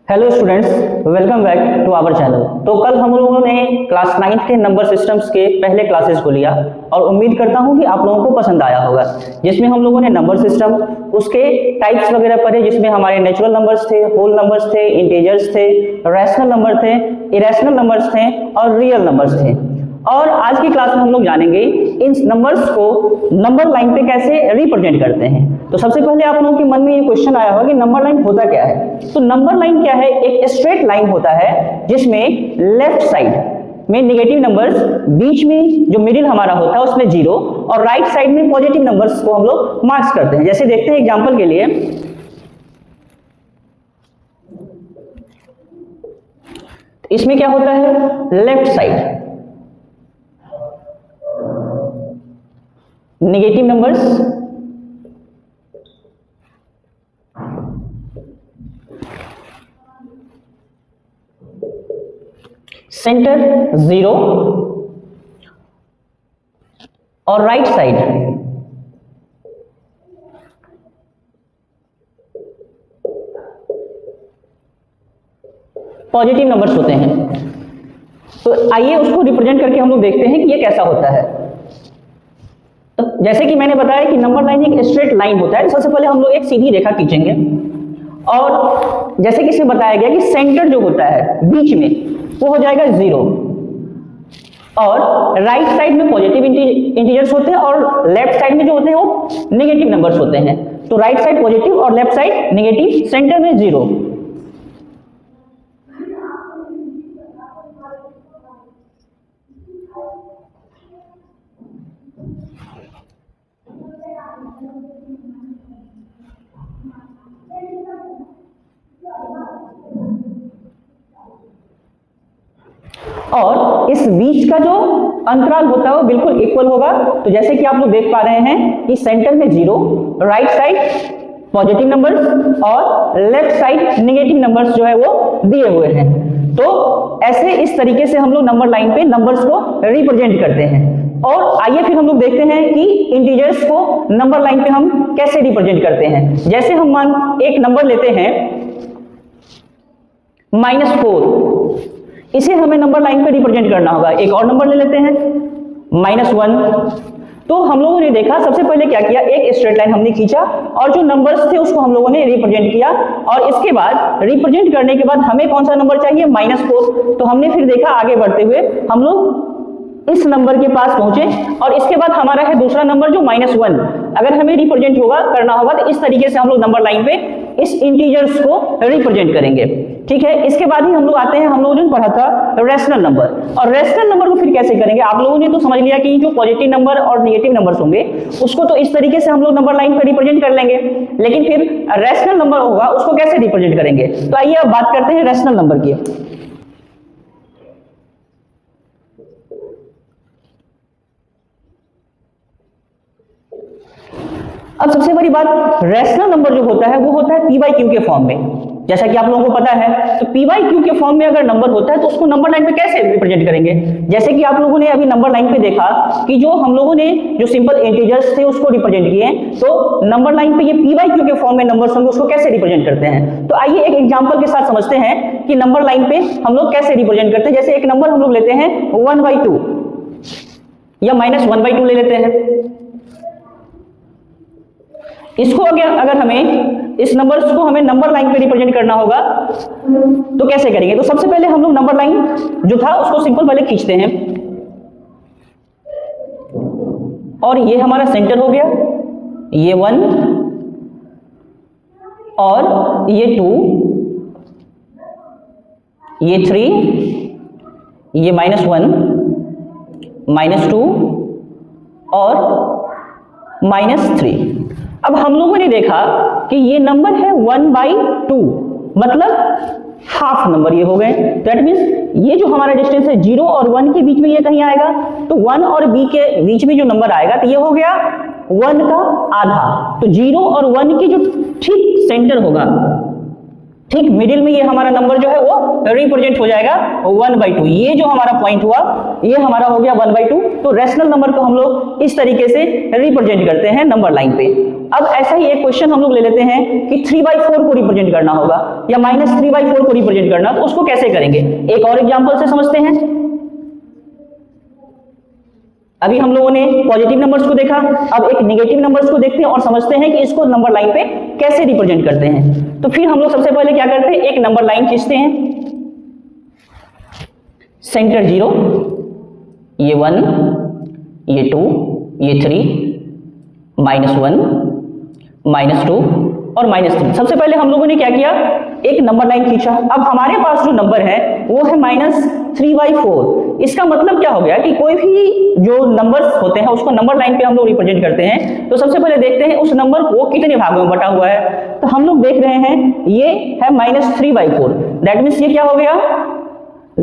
Hello students, welcome back to our channel. तो कल हम लोगों ने क्लास 9 के नंबर सिस्टम्स के पहले क्लासेस को लिया और उम्मीद करता हूं कि आप लोगों को पसंद आया होगा, जिसमें हम लोगों ने नंबर सिस्टम, उसके टाइप्स वगैरह पढ़े, जिसमें हमारे नेचुरल नंबर्स थे, होल नंबर्स थे, इंटीजर्स थे, रैशनल नंबर थे, इरेशनल नंबर्स थे और रियल नंबर्स थे। और आज की क्लास में हम लोग जानेंगे इन नंबर्स को नंबर लाइन पे कैसे रिप्रेजेंट करते हैं। तो सबसे पहले आप लोगों के मन में ये क्वेश्चन आया होगा कि नंबर लाइन होता क्या है। तो नंबर लाइन क्या है? एक स्ट्रेट लाइन होता है जिसमें लेफ्ट साइड में नेगेटिव नंबर्स, बीच में जो मिडिल हमारा होता है उसमें जीरो, और राइट साइड में पॉजिटिव नंबर्स को हम लोग मार्क्स करते हैं। जैसे देखते हैं एग्जांपल के लिए, इसमें क्या होता है? Left side negative numbers, centre zero, और राइट साइड पॉजिटिव नंबर्स होते हैं। तो आइए उसको रिप्रेजेंट करके हम लोग देखते हैं कि ये कैसा होता है। तो जैसे कि मैंने बताया कि नंबर लाइन एक स्ट्रेट लाइन होता है, तो सबसे पहले हम लोग एक सीधी रेखा खींचेंगे और जैसे कि इसमें बताया गया कि सेंटर जो होता है बीच में वो हो जाएगा जीरो, और राइट साइड में पॉजिटिव इंटीजर्स होते हैं और लेफ्ट साइड में जो होते हैं वो नेगेटिव नंबर्स होते हैं। तो राइट साइड पॉजिटिव और लेफ्ट साइड नेगेटिव, सेंटर में जीरो। और इस बीच का जो अंतराल होता है वो बिल्कुल इक्वल होगा। तो जैसे कि आप लोग देख पा रहे हैं कि सेंटर में zero, right side positive numbers और लेफ्ट साइड नेगेटिव नंबर्स जो है वो दिए हुए हैं। तो ऐसे इस तरीके से हम लोग नंबर लाइन पे नंबर्स को रिप्रेजेंट करते हैं। और आइए फिर हम लोग देखते हैं कि इंटीजर्स को नंबर लाइन पे हम कैसे रिप्रेजेंट करते हैं। जैसे हम मान एक नंबर लेते हैं -4, इसे हमें नंबर लाइन पे रिप्रेजेंट करना होगा। एक और नंबर ले लेते हैं -1। तो हम लोगों ने देखा, सबसे पहले क्या किया, एक स्ट्रेट लाइन हमने खींचा और जो नंबर्स थे उसको हम लोगों ने रिप्रेजेंट किया, और इसके बाद रिप्रेजेंट करने के बाद हमें कौन सा नंबर चाहिए? -4। तो हमने फिर देखा आगे बढ़ते हुए हम लोग इस नंबर के पास पहुंचे, और इसके बाद हमारा है दूसरा नंबर जो -1। अगर हमें रिप्रेजेंट करना होगा तो इस तरीके से हम लोग नंबर लाइन पे इस इंटीजर्स को रिप्रेजेंट करेंगे। ठीक है, इसके बाद ही हम लोग आते हैं, हम लोगों ने पढ़ा था रैशनल नंबर। और रैशनल नंबर को फिर कैसे करेंगे? आप लोगों ने तो समझ लिया कि जो पॉजिटिव नंबर और नेगेटिव नंबर्स होंगे उसको तो इस तरीके से हम लोग नंबर लाइन पे रिप्रेजेंट कर लेंगे, लेकिन फिर रैशनल नंबर होगा उसको कैसे रिप्रेजेंट करेंगे? तो आइए अब बात करते हैं रैशनल नंबर की। अब सबसे बड़ी बात, रैशनल नंबर जो होता है वो होता है पी बाई क्यू के फॉर्म में। जैसा कि आप लोगों को पता है, तो पी बाई क्यू के फॉर्म में अगर नंबर होता है तो उसको नंबर लाइन पे कैसे रिप्रेजेंट करेंगे? जैसे कि आप लोगों ने अभी नंबर लाइन पे देखा कि जो हम लोगों ने जो सिंपल इंटीजर्स थे उसको रिप्रेजेंट किए, तो नंबर लाइन पे ये पी बाई क्यू के फॉर्म में नंबर्स होंगे, उसको कैसे रिप्रेजेंट करते हैं। तो आइए एक एग्जाम्पल के साथ समझते हैं कि नंबर लाइन पे हम लोग कैसे रिप्रेजेंट करते हैं। जैसे एक नंबर हम लोग लेते हैं 1/2 या -1/2 ले लेते हैं। इसको अगर हमें इस नंबर्स को हमें नंबर लाइन पे रिप्रेजेंट करना होगा तो कैसे करेंगे? तो सबसे पहले हम लोग नंबर लाइन जो था उसको सिंपल पहले खींचते हैं, और ये हमारा सेंटर हो गया, ये 1 और ये 2, ये 3, ये -1, -2 और -3। अब हम लोगों ने देखा कि ये नंबर है 1/2, मतलब हाफ नंबर ये हो गए। दैट मीन्स ये जो हमारा डिस्टेंस है 0 और 1 के बीच में ये कहीं आएगा, तो 1 और b के बीच में जो नंबर आएगा तो ये हो गया 1 का आधा। तो 0 और 1 के जो ठीक सेंटर होगा ठीक मिडिल में ये हमारा नंबर जो है वो रिप्रेजेंट हो जाएगा 1/2। ये जो हमारा पॉइंट हुआ ये हमारा हो गया 1/2। तो रैशनल नंबर को हम लोग इस तरीके से रिप्रेजेंट करते हैं नंबर लाइन पे। अब ऐसा ही एक क्वेश्चन हम लोग ले लेते हैं कि 3/4 को रिप्रेजेंट करना होगा या -3/4 को रिप्रेजेंट करना, तो उसको कैसे करेंगे एक और एग्जांपल से समझते हैं। अभी हम लोगों ने पॉजिटिव नंबर्स को देखा, अब एक नेगेटिव नंबर्स को देखते हैं और समझते हैं कि इसको नंबर लाइन पे कैसे रिप्रेजेंट करते हैं। तो फिर हम लोग सबसे पहले क्या करते हैं, एक नंबर लाइन खींचते हैं, सेंटर 0, ये 1, ये 2, ये 3, -1, -2 और -3। सबसे पहले हम लोगों ने क्या किया, एक नंबर लाइन खींचा। अब हमारे पास जो नंबर है वो है -3/4। इसका मतलब क्या हो गया कि कोई भी जो नंबर्स होते हैं उसको नंबर लाइन पे हम लोग रिप्रेजेंट करते हैं। तो सबसे पहले देखते हैं उस नंबर को कितने भागों में बटा हुआ है। तो हम लोग देख रहे हैं ये है -3/4। दैट मीन्स ये क्या हो गया,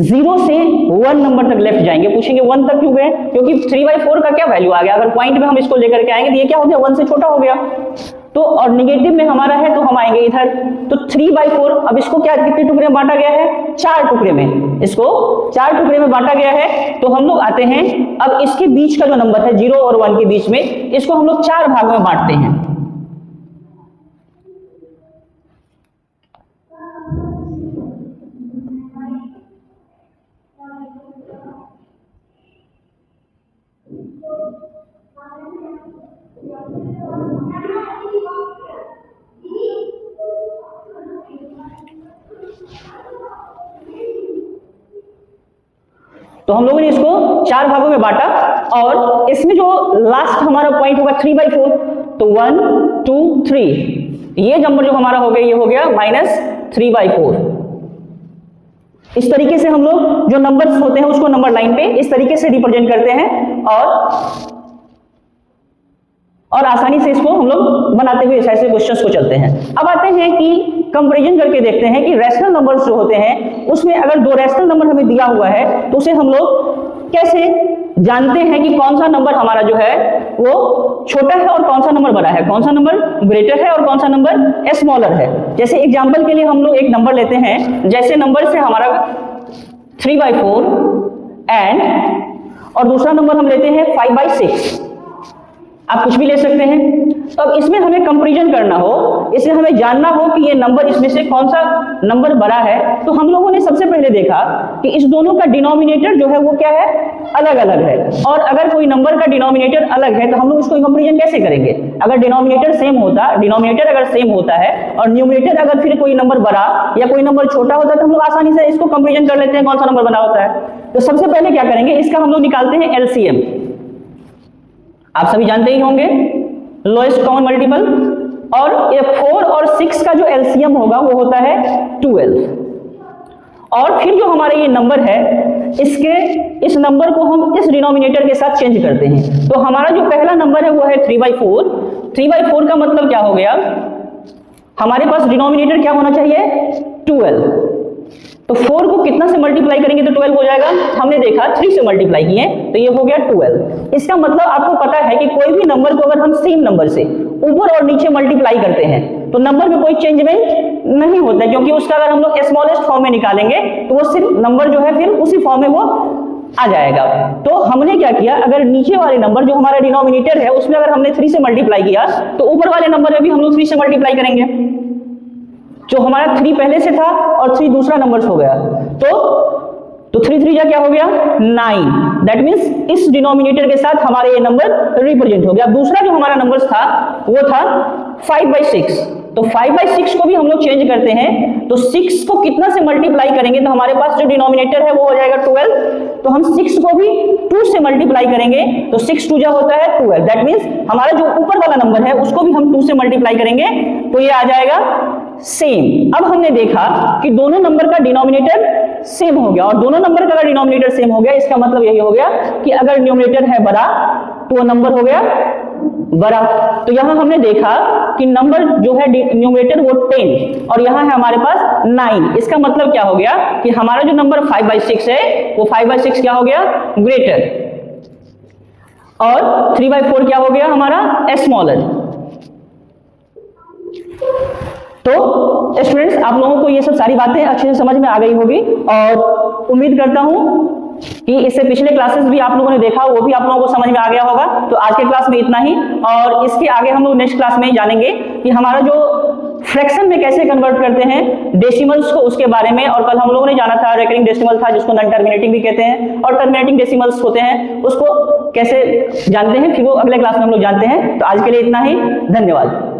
0 से 1 नंबर तक लेफ्ट जाएंगे। पूछेंगे 1 तक क्यों गए, क्योंकि 3/4 का क्या वैल्यू आ गया, अगर पॉइंट में हम इसको लेकर के आएंगे तो ये क्या हो गया, 1 से छोटा हो गया। तो और निगेटिव में हमारा है तो हम आएंगे इधर, तो 3/4। अब इसको क्या कितने टुकड़े में बांटा गया है, 4 टुकड़े में, इसको 4 टुकड़े में बांटा गया है। तो हम लोग आते हैं, अब इसके बीच का जो नंबर है 0 और 1 के बीच में, इसको हम लोग 4 भागों में बांटते हैं। तो हम लोगों ने इसको 4 भागों में बांटा और इसमें जो लास्ट हमारा पॉइंट होगा 3/4, तो 1 2 3, ये नंबर जो हमारा हो गया ये हो गया -3/4। इस तरीके से हम लोग जो नंबर्स होते हैं उसको नंबर लाइन पे इस तरीके से रिप्रेजेंट करते हैं और आसानी से इसको हम लोग बनाते हुए ऐसे क्वेश्चंस को चलते हैं। अब आते हैं कि कंपैरिजन करके देखते हैं कि रैशनल नंबर्स जो होते हैं उसमें अगर 2 रैशनल नंबर हमें दिया हुआ है तो उसे हम लोग कैसे जानते हैं कि कौन सा नंबर हमारा जो है वो छोटा है और कौन सा नंबर बड़ा है, कौन सा नंबर ग्रेटर है और कौन सा नंबर स्मॉलर है। जैसे एग्जांपल के लिए हम लोग एक नंबर लेते हैं, जैसे नंबर से हमारा 3/4 एंड और दूसरा नंबर हम लेते हैं 5/6। आप कुछ भी ले सकते हैं। तो अब इसमें हमें कंपैरिजन करना हो, इसमें हमें जानना हो कि ये नंबर इसमें से कौन सा नंबर बड़ा है, तो हम लोगों ने सबसे पहले देखा कि इस दोनों का डिनोमिनेटर जो है वो क्या है, अलग अलग है। और अगर कोई नंबर का डिनोमिनेटर अलग है तो हम लोग उसको कंपैरिजन कैसे करेंगे। अगर डिनोमिनेटर सेम होता है और न्यूमरेटर अगर फिर कोई नंबर बड़ा या कोई नंबर छोटा होता है तो हम लोग आसानी से इसको कंपैरिजन कर लेते हैं कौन सा नंबर बड़ा होता है। तो सबसे पहले क्या करेंगे, इसका हम लोग निकालते हैं एलसीएम। आप सभी जानते ही होंगे लोएस्ट कॉमन मल्टीपल, और ये 4 और 6 का जो एलसीएम होगा वो होता है 12। और फिर जो हमारा ये नंबर है इस नंबर को हम इस डिनोमिनेटर के साथ चेंज करते हैं। तो हमारा जो पहला नंबर है वो है 3/4। 3/4 का मतलब क्या हो गया, हमारे पास डिनोमिनेटर क्या होना चाहिए, 12। तो 4 को कितना से मल्टीप्लाई करेंगे तो 12 हो जाएगा। हमने देखा 3 से मल्टीप्लाई किए तो ये हो गया 12। इसका मतलब आपको पता है कि कोई भी नंबर को अगर हम सेम नंबर से ऊपर और नीचे मल्टीप्लाई करते हैं तो नंबर में कोई चेंजमेंट नहीं होता है, क्योंकि उसका अगर हम लोग स्मॉलेस्ट फॉर्म में निकालेंगे तो वो सिर्फ नंबर जो है फिर उसी फॉर्म में वो आ जाएगा। तो हमने क्या किया, अगर नीचे वाले नंबर जो हमारा डिनोमिनेटर है उसमें अगर हमने 3 से मल्टीप्लाई किया तो ऊपर वाले नंबर में भी हम लोग 3 से मल्टीप्लाई करेंगे। जो हमारा 3 पहले से था और 3 दूसरा नंबर हो गया, तो 3 3 क्या हो गया 9। दैट मीन्स इस डिनोमिनेटर के साथ हमारे ये नंबर रिप्रेजेंट हो गया। दूसरा जो हमारा नंबर था वो था 5/6। तो 5/6 को भी हम लोग चेंज करते हैं, तो 6 को कितना से मल्टीप्लाई करेंगे तो हमारे पास जो डिनोमिनेटर है वो हो जाएगा 12। तो हम 6 को भी 2 से मल्टीप्लाई करेंगे तो 6 2 होता है 12। दैट मीन्स हमारा जो ऊपर वाला नंबर है उसको भी हम 2 से मल्टीप्लाई करेंगे तो ये आ जाएगा सेम। अब हमने देखा कि दोनों नंबर का डिनोमिनेटर सेम हो गया, और दोनों नंबर का अगर डिनोमिनेटर सेम हो गया इसका मतलब यही हो गया कि अगर न्यूमरेटर है बड़ा तो वो नंबर हो गया बड़ा। तो यहां हमने देखा कि नंबर जो है न्यूमरेटर वो 10 और यहां है हमारे पास 9। इसका मतलब क्या हो गया कि हमारा जो नंबर 5/6 है वो 5/6 क्या हो गया, ग्रेटर, और 3/4 क्या हो गया हमारा स्मॉलर। तो स्टूडेंट्स, आप लोगों को ये सब सारी बातें अच्छे से समझ में आ गई होगी और उम्मीद करता हूं कि इससे पिछले क्लासेस भी आप लोगों ने देखा, वो भी आप लोगों को समझ में आ गया होगा। तो आज के क्लास में इतना ही, और इसके आगे हम लोग नेक्स्ट क्लास में जानेंगे कि हमारा जो फ्रैक्शन में कैसे कन्वर्ट करते हैं डेसिमल्स को, उसके बारे में। और कल हम लोगों ने जाना था रिकरिंग डेसिमल था, जिसको नॉन टर्मिनेटिंग भी कहते हैं, और टर्मिनेटिंग डेसिमल्स होते हैं, उसको कैसे जानते हैं फिर वो अगले क्लास में हम लोग जानते हैं। तो आज के लिए इतना ही, धन्यवाद।